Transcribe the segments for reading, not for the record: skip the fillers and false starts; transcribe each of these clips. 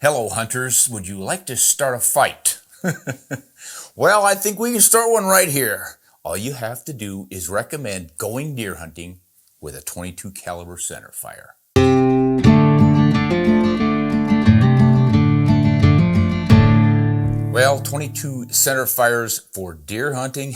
Hello, hunters. Would you like to start a fight? Well, I think we can start one right here. All you have to do is recommend going deer hunting with a 22 caliber centerfire. Well, 22 centerfires for deer hunting,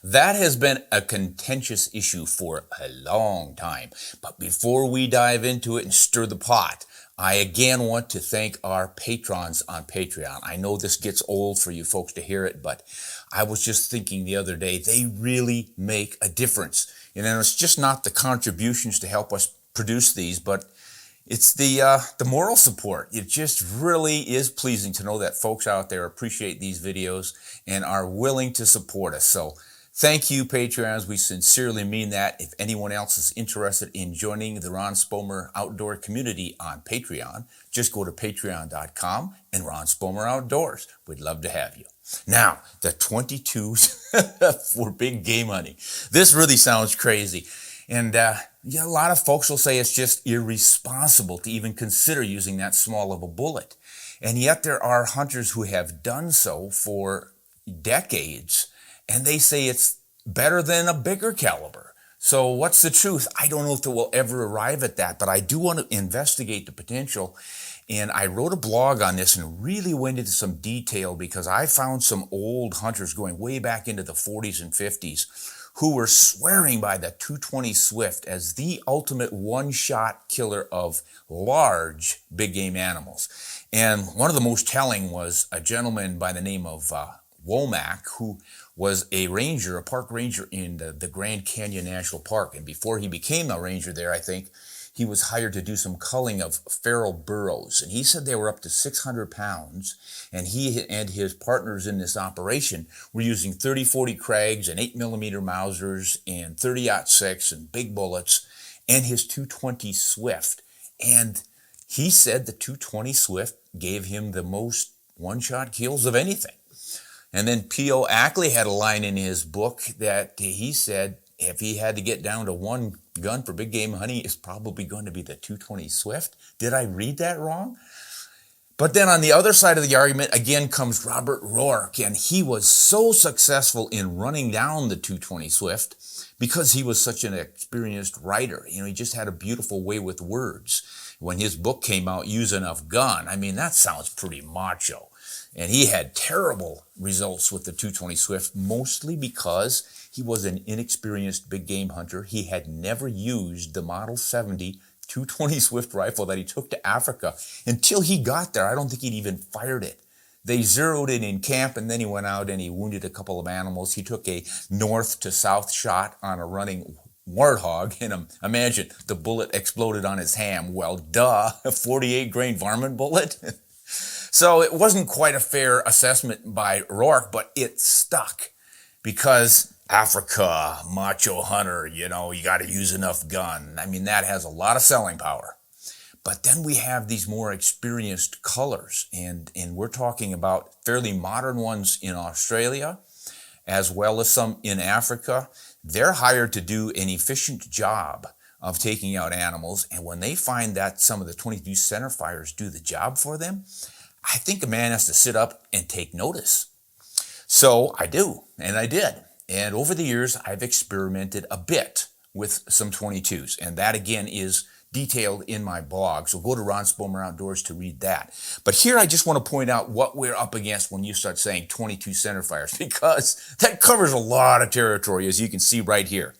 that has been a contentious issue for a long time. But before we dive into it and stir the pot, I again want to thank our patrons on Patreon. I know this gets old for you folks to hear it, but I was just thinking the other day, they really make a difference. And it's just not the contributions to help us produce these, but it's the moral support. It just really is pleasing to know that folks out there appreciate these videos and are willing to support us. So thank you, Patreons. We sincerely mean that. If anyone else is interested in joining the Ron Spomer outdoor community on Patreon, just go to patreon.com and Ron Spomer Outdoors. We'd love to have you. Now, the 22s for big game hunting. This really sounds crazy. And a lot of folks will say it's just irresponsible to even consider using that small of a bullet. And yet there are hunters who have done so for decades, and they say it's better than a bigger caliber. So what's the truth? I don't know if it will ever arrive at that, but I do want to investigate the potential. And I wrote a blog on this and really went into some detail because I found some old hunters going way back into the 40s and 50s who were swearing by the 220 Swift as the ultimate one-shot killer of large big game animals. And one of the most telling was a gentleman by the name of Womack, who was a ranger, a park ranger in the Grand Canyon National Park. And before he became a ranger there, I think, he was hired to do some culling of feral burros. And he said they were up to 600 pounds. And he and his partners in this operation were using 30-40 Krags and 8mm Mausers and 30-06 and big bullets and his 220 Swift. And he said the 220 Swift gave him the most one-shot kills of anything. And then P.O. Ackley had a line in his book that he said if he had to get down to one gun for big game hunting, it's probably going to be the 220 Swift. Did I read that wrong? But then on the other side of the argument, again, comes Robert Rourke, and he was so successful in running down the 220 Swift because he was such an experienced writer. You know, he just had a beautiful way with words. When his book came out, Use Enough Gun, I mean, that sounds pretty macho. And he had terrible results with the 220 Swift, mostly because he was an inexperienced big game hunter. He had never used the Model 70 220 Swift rifle that he took to Africa until he got there. I don't think he'd even fired it. They zeroed it in camp, and then he went out and he wounded a couple of animals. He took a north to south shot on a running warthog, and imagine the bullet exploded on his ham. Well, duh, a 48 grain varmint bullet. So it wasn't quite a fair assessment by Rourke, but it stuck because Africa, macho hunter, you know, you got to use enough gun. I mean, that has a lot of selling power. But then we have these more experienced cullers, and we're talking about fairly modern ones in Australia, as well as some in Africa. They're hired to do an efficient job of taking out animals, and when they find that some of the 22 centerfires do the job for them, I think a man has to sit up and take notice. So I do, and I did. And over the years, I've experimented a bit with some 22s. And that, again, is detailed in my blog. So go to Ron Spomer Outdoors to read that. But here I just want to point out what we're up against when you start saying 22 centerfires, because that covers a lot of territory, as you can see right here.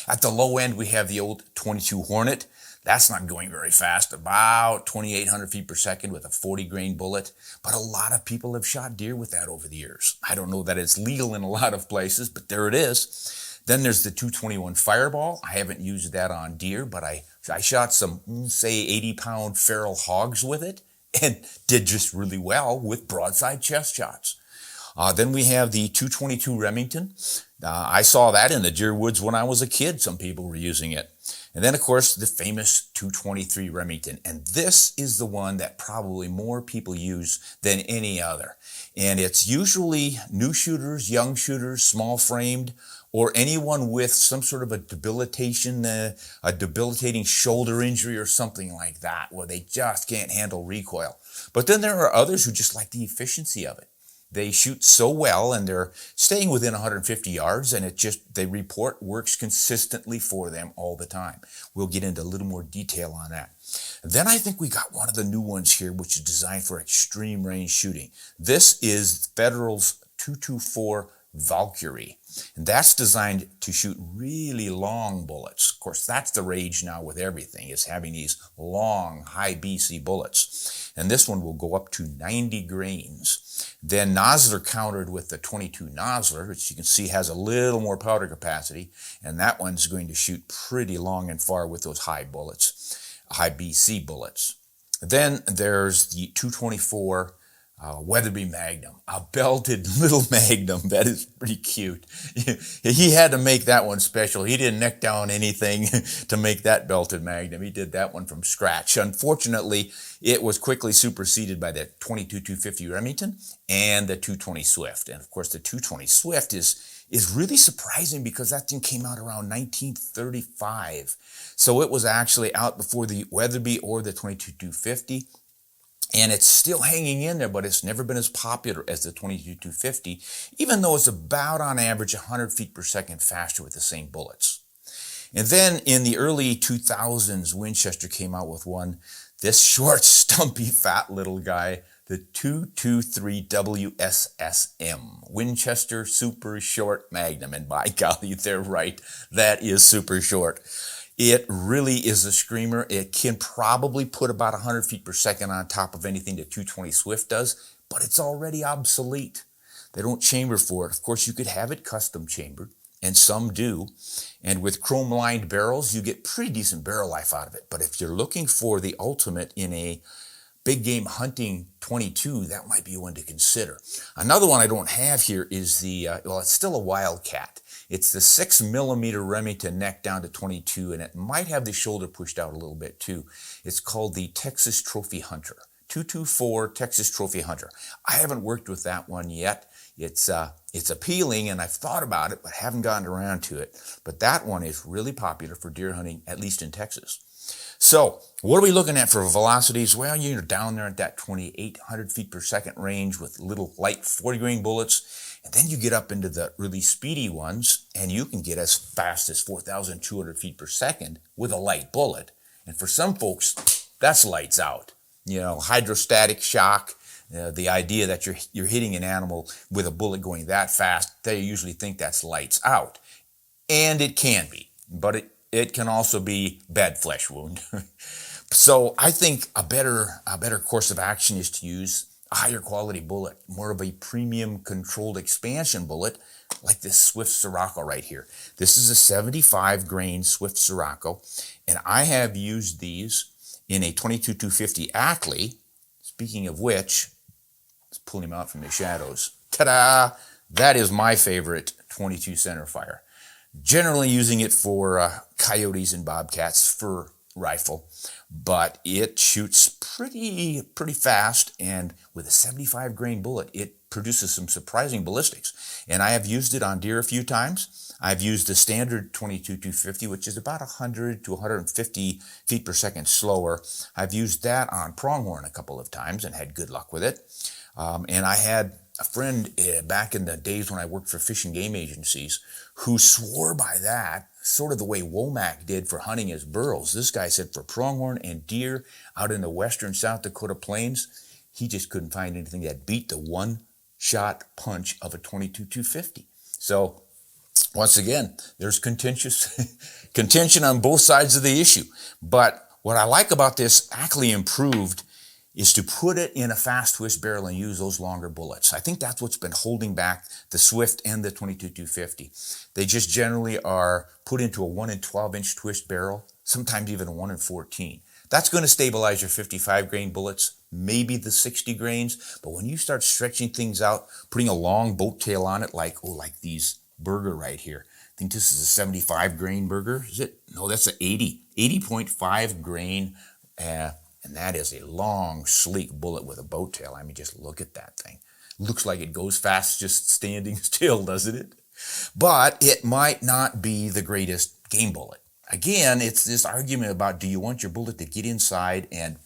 At the low end, we have the old 22 Hornet. That's not going very fast, about 2,800 feet per second with a 40 grain bullet. But a lot of people have shot deer with that over the years. I don't know that it's legal in a lot of places, but there it is. Then there's the 221 Fireball. I haven't used that on deer, but I shot some, say, 80-pound feral hogs with it and did just really well with broadside chest shots. Then we have the 222 Remington. I saw that in the deer woods when I was a kid. Some people were using it. And then, of course, the famous 223 Remington. And this is the one that probably more people use than any other. And it's usually new shooters, young shooters, small framed, or anyone with some sort of a debilitating shoulder injury or something like that, where they just can't handle recoil. But then there are others who just like the efficiency of it. They shoot so well and they're staying within 150 yards, and they report works consistently for them all the time. We'll get into a little more detail on that. Then I think we got one of the new ones here, which is designed for extreme range shooting. This is Federal's 224 Valkyrie. And that's designed to shoot really long bullets. Of course, that's the rage now with everything, is having these long, high BC bullets. And this one will go up to 90 grains. Then Nosler countered with the 22 Nosler, which you can see has a little more powder capacity. And that one's going to shoot pretty long and far with those high bullets, high BC bullets. Then there's the 224 Weatherby Magnum, a belted little Magnum. That is pretty cute. He had to make that one special. He didn't neck down anything to make that belted Magnum. He did that one from scratch. Unfortunately, it was quickly superseded by the 22-250 Remington and the 220 Swift. And of course, the 220 Swift is really surprising because that thing came out around 1935. So it was actually out before the Weatherby or the 22-250. And it's still hanging in there, but it's never been as popular as the 22-250, even though it's about on average 100 feet per second faster with the same bullets. And then in the early 2000s, Winchester came out with one, this short, stumpy, fat little guy, the 223 Wssm, Winchester Super Short Magnum. And by golly, they're right, that is super short. It really is a screamer. It can probably put about 100 feet per second on top of anything the 220 Swift does, but it's already obsolete. They don't chamber for it. Of course, you could have it custom chambered, and some do. And with chrome-lined barrels, you get pretty decent barrel life out of it. But if you're looking for the ultimate in a big game hunting 22, that might be one to consider. Another one I don't have here is it's still a Wildcat. It's the 6mm Remington neck down to 22, and it might have the shoulder pushed out a little bit too. It's called the Texas Trophy Hunter, 224 Texas Trophy Hunter. I haven't worked with that one yet. It's appealing, and I've thought about it, but haven't gotten around to it. But that one is really popular for deer hunting, at least in Texas. So what are we looking at for velocities? Well, you're down there at that 2,800 feet per second range with little light 40 grain bullets. And then you get up into the really speedy ones, and you can get as fast as 4,200 feet per second with a light bullet. And for some folks, that's lights out. You know, hydrostatic shock, the idea that you're hitting an animal with a bullet going that fast, they usually think that's lights out. And it can be, but it can also be bad flesh wound. So I think a better course of action is to use a higher quality bullet, more of a premium controlled expansion bullet like this Swift Sirocco right here. This is a 75 grain Swift Sirocco, and I have used these in a 22-250 Ackley. Speaking of which, let's pull him out from the shadows. Ta-da! That is my favorite 22 centerfire. Generally using it for coyotes and bobcats for rifle, but it shoots pretty fast, and with a 75 grain bullet, it produces some surprising ballistics. And I have used it on deer a few times. I've used the standard 22-250, which is about 100 to 150 feet per second slower. I've used that on pronghorn a couple of times and had good luck with it. And I had a friend back in the days when I worked for fish and game agencies who swore by that, sort of the way Womack did for hunting his burros. This guy said for pronghorn and deer out in the western South Dakota plains, he just couldn't find anything that beat the one-shot punch of a 22-250. So once again, there's contention on both sides of the issue. But what I like about this Ackley Improved is to put it in a fast twist barrel and use those longer bullets. I think that's what's been holding back the Swift and the 22-250. They just generally are put into a 1 in 12 inch twist barrel, sometimes even a 1 in 14. That's going to stabilize your 55 grain bullets, maybe the 60 grains, but when you start stretching things out, putting a long boat tail on it, like these Burger right here. I think this is a 75 grain Burger, is it? No, that's an 80.5 grain, and that is a long, sleek bullet with a boat tail. I mean, just look at that thing. Looks like it goes fast just standing still, doesn't it? But it might not be the greatest game bullet. Again, it's this argument about, do you want your bullet to get inside and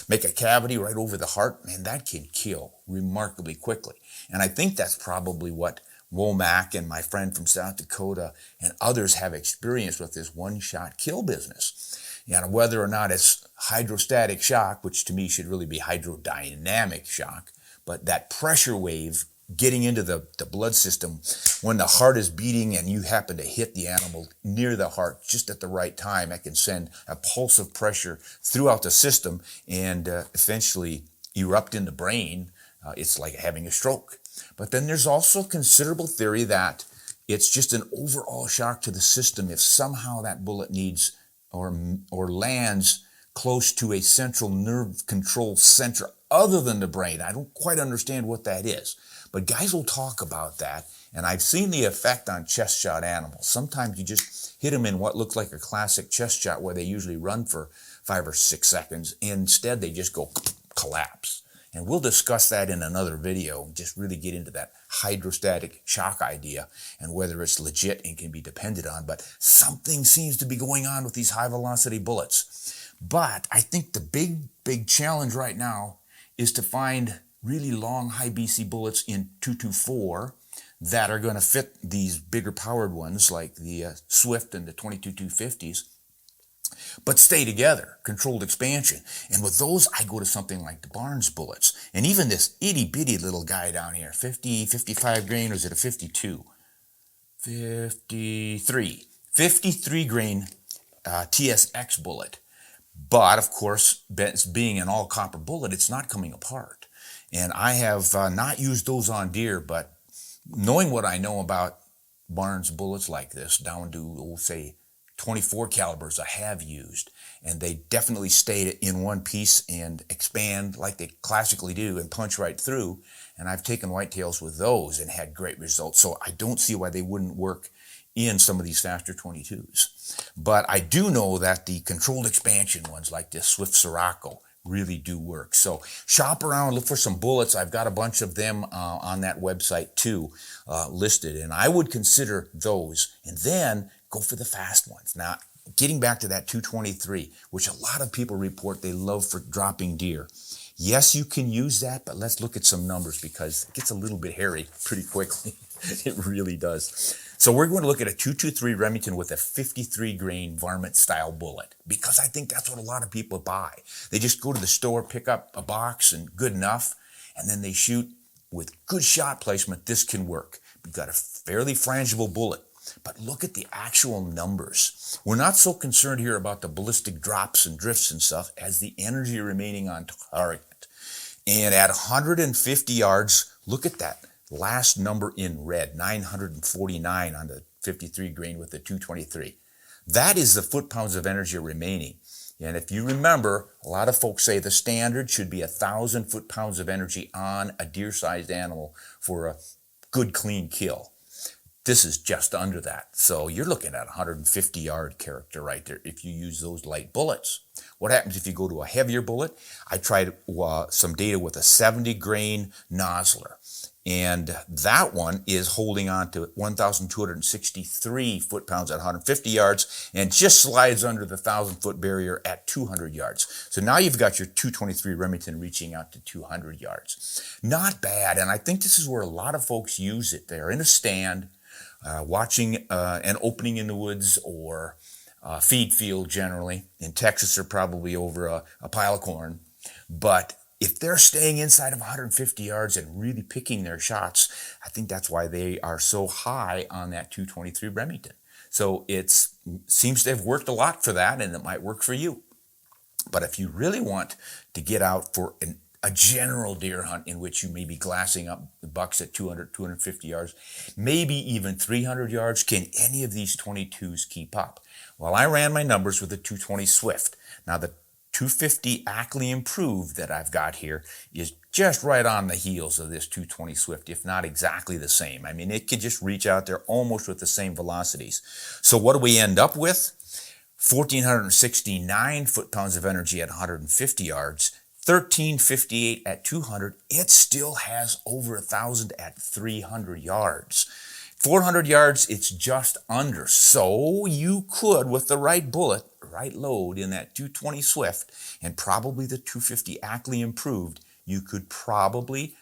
make a cavity right over the heart? Man, that can kill remarkably quickly. And I think that's probably what Womack and my friend from South Dakota and others have experienced with this one-shot kill business. And whether or not it's hydrostatic shock, which to me should really be hydrodynamic shock, but that pressure wave getting into the blood system when the heart is beating and you happen to hit the animal near the heart just at the right time, that can send a pulse of pressure throughout the system and eventually erupt in the brain. It's like having a stroke. But then there's also considerable theory that it's just an overall shock to the system if somehow that bullet needs or lands close to a central nerve control center other than the brain. I don't quite understand what that is, but guys will talk about that, and I've seen the effect on chest shot animals. Sometimes you just hit them in what looks like a classic chest shot where they usually run for 5 or 6 seconds. Instead, they just go collapse. And we'll discuss that in another video, just really get into that hydrostatic shock idea and whether it's legit and can be depended on. But something seems to be going on with these high-velocity bullets. But I think the big challenge right now is to find really long high BC bullets in .224 that are going to fit these bigger powered ones like the Swift and the 22-250s, but stay together, controlled expansion. And with those, I go to something like the Barnes bullets. And even this itty-bitty little guy down here, 50, 55 grain, or is it a 52? 53 grain TSX bullet. But, of course, being an all-copper bullet, it's not coming apart. And I have not used those on deer, but knowing what I know about Barnes bullets like this, down to, say, 24 calibers I have used, and they definitely stay in one piece and expand like they classically do and punch right through. And I've taken whitetails with those and had great results. So I don't see why they wouldn't work in some of these faster 22s. But I do know that the controlled expansion ones like this Swift Sirocco really do work. So shop around, look for some bullets. I've got a bunch of them on that website too, listed, and I would consider those. And then go for the fast ones. Now, getting back to that 223, which a lot of people report they love for dropping deer. Yes, you can use that, but let's look at some numbers because it gets a little bit hairy pretty quickly. It really does. So we're going to look at a 223 Remington with a 53 grain varmint style bullet because I think that's what a lot of people buy. They just go to the store, pick up a box and good enough, and then they shoot with good shot placement. This can work. We've got a fairly frangible bullet. But look at the actual numbers. We're not so concerned here about the ballistic drops and drifts and stuff as the energy remaining on target. And at 150 yards, look at that last number in red, 949 on the 53 grain with the 223. That is the foot-pounds of energy remaining. And if you remember, a lot of folks say the standard should be 1,000 foot-pounds of energy on a deer-sized animal for a good, clean kill. This is just under that. So you're looking at 150-yard character right there if you use those light bullets. What happens if you go to a heavier bullet? I tried some data with a 70 grain Nosler. And that one is holding on to 1,263 foot-pounds at 150 yards and just slides under the 1,000-foot barrier at 200 yards. So now you've got your 223 Remington reaching out to 200 yards. Not bad, and I think this is where a lot of folks use it. They're in a stand, watching an opening in the woods or feed field generally. In Texas, they're probably over a pile of corn. But if they're staying inside of 150 yards and really picking their shots, I think that's why they are so high on that 223 Remington. So it seems to have worked a lot for that, and it might work for you. But if you really want to get out for a general deer hunt in which you may be glassing up the bucks at 200, 250 yards, maybe even 300 yards, can any of these 22s keep up? Well, I ran my numbers with the 220 Swift. Now, the 250 Ackley Improved that I've got here is just right on the heels of this 220 Swift, if not exactly the same. I mean, it could just reach out there almost with the same velocities. So what do we end up with? 1,469 foot-pounds of energy at 150 yards, 1,358 at 200. It still has over 1,000 at 300 yards. 400 yards, it's just under. So you could, with the right bullet, right load in that 220 Swift, and probably the 250 Ackley improved, you could probably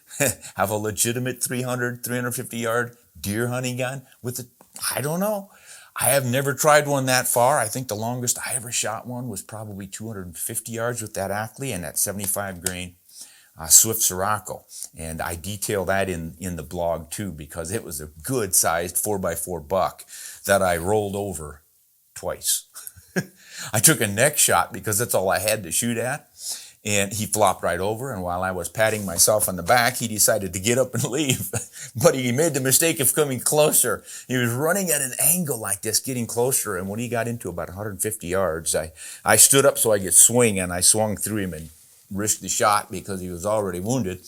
have a legitimate 300, 350 yard deer hunting gun with a, I don't know. I have never tried one that far. I think the longest I ever shot one was probably 250 yards with that Ackley and that 75 grain Swift Sirocco. And I detail that in the blog too, because it was a good sized 4x4 buck that I rolled over twice. I took a neck shot because that's all I had to shoot at. And he flopped right over, and while I was patting myself on the back, he decided to get up and leave. But he made the mistake of coming closer. He was running at an angle like this, getting closer, and when he got into about 150 yards, I stood up so I could swing, and I swung through him and risked the shot because he was already wounded,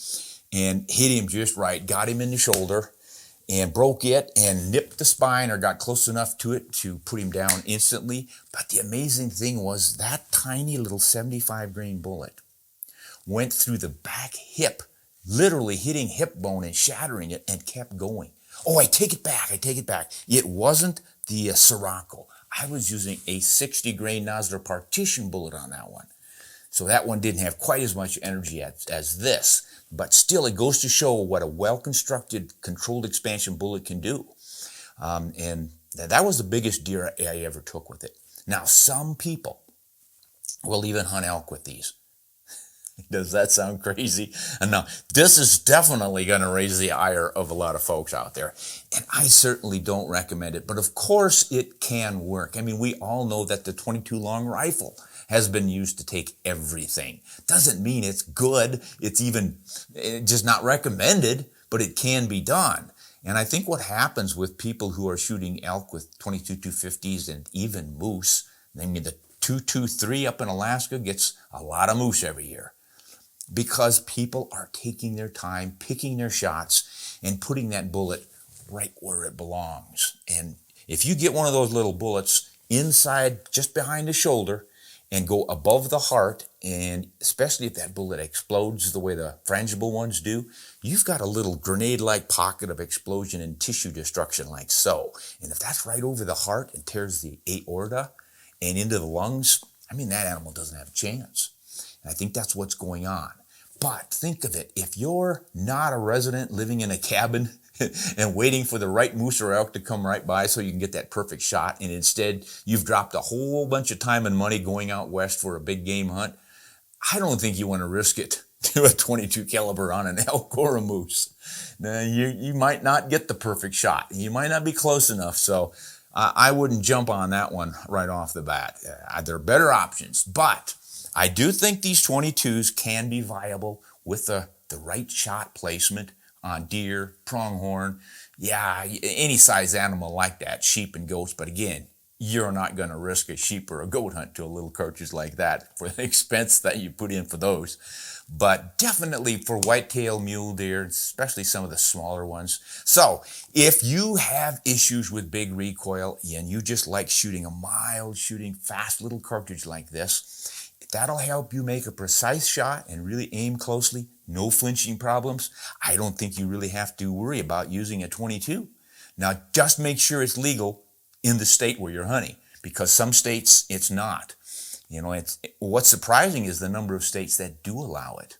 and hit him just right, got him in the shoulder, and broke it and nipped the spine or got close enough to it to put him down instantly. But the amazing thing was that tiny little 75 grain bullet went through the back hip, literally hitting hip bone and shattering it, and kept going. Oh, I take it back. It wasn't the Sirocco. I was using a 60 grain Nosler partition bullet on that one. So that one didn't have quite as much energy as this, but still it goes to show what a well-constructed controlled expansion bullet can do. And that was the biggest deer I ever took with it. Now, some people will even hunt elk with these. Does that sound crazy? And now, this is definitely going to raise the ire of a lot of folks out there. And I certainly don't recommend it, but of course it can work. I mean, we all know that the 22 long rifle has been used to take everything. Doesn't mean it's good. It's even just not recommended, but it can be done. And I think what happens with people who are shooting elk with 22 250s and even moose, I mean, the 223 up in Alaska gets a lot of moose every year, because people are taking their time, picking their shots, and putting that bullet right where it belongs. And if you get one of those little bullets inside, just behind the shoulder, and go above the heart, and especially if that bullet explodes the way the frangible ones do, you've got a little grenade-like pocket of explosion and tissue destruction like so. And if that's right over the heart and tears the aorta and into the lungs, I mean, that animal doesn't have a chance. And I think that's what's going on. But think of it, if you're not a resident living in a cabin and waiting for the right moose or elk to come right by so you can get that perfect shot, and instead you've dropped a whole bunch of time and money going out west for a big game hunt, I don't think you want to risk it to a 22 caliber on an elk or a moose. Now, you might not get the perfect shot. You might not be close enough, so I wouldn't jump on that one right off the bat. There are better options, but I do think these 22s can be viable with the right shot placement on deer, pronghorn, yeah, any size animal like that, sheep and goats. But again, you're not going to risk a sheep or a goat hunt to a little cartridge like that for the expense that you put in for those. But definitely for whitetail, mule deer, especially some of the smaller ones. So if you have issues with big recoil and you just like shooting a mild shooting, fast little cartridge like this, that'll help you make a precise shot and really aim closely. No flinching problems. I don't think you really have to worry about using a 22. Now, just make sure it's legal in the state where you're hunting, because some states it's not. You know, what's surprising is the number of states that do allow it,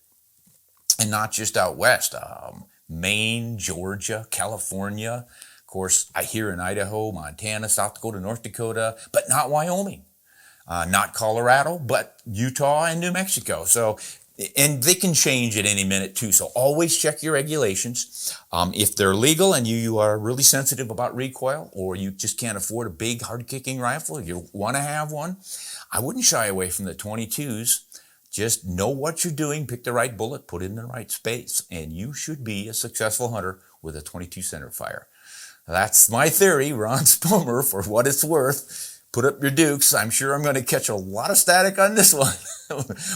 and not just out west. Maine, Georgia, California. Of course, I hear in Idaho, Montana, South Dakota, North Dakota, but not Wyoming. Not Colorado, but Utah and New Mexico. So, and they can change at any minute too. So always check your regulations. If they're legal and you are really sensitive about recoil, or you just can't afford a big hard-kicking rifle, you want to have one, I wouldn't shy away from the 22s. Just know what you're doing, pick the right bullet, put it in the right space, and you should be a successful hunter with a 22 Centerfire. That's my theory, Ron Spomer, for what it's worth. Put up your dukes. I'm sure I'm going to catch a lot of static on this one.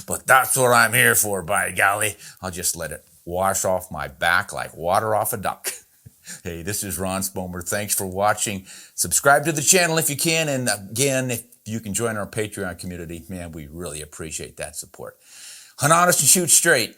But that's what I'm here for, by golly. I'll just let it wash off my back like water off a duck. Hey, this is Ron Spomer. Thanks for watching. Subscribe to the channel if you can. And again, if you can join our Patreon community, man, we really appreciate that support. Hunt honest and shoot straight.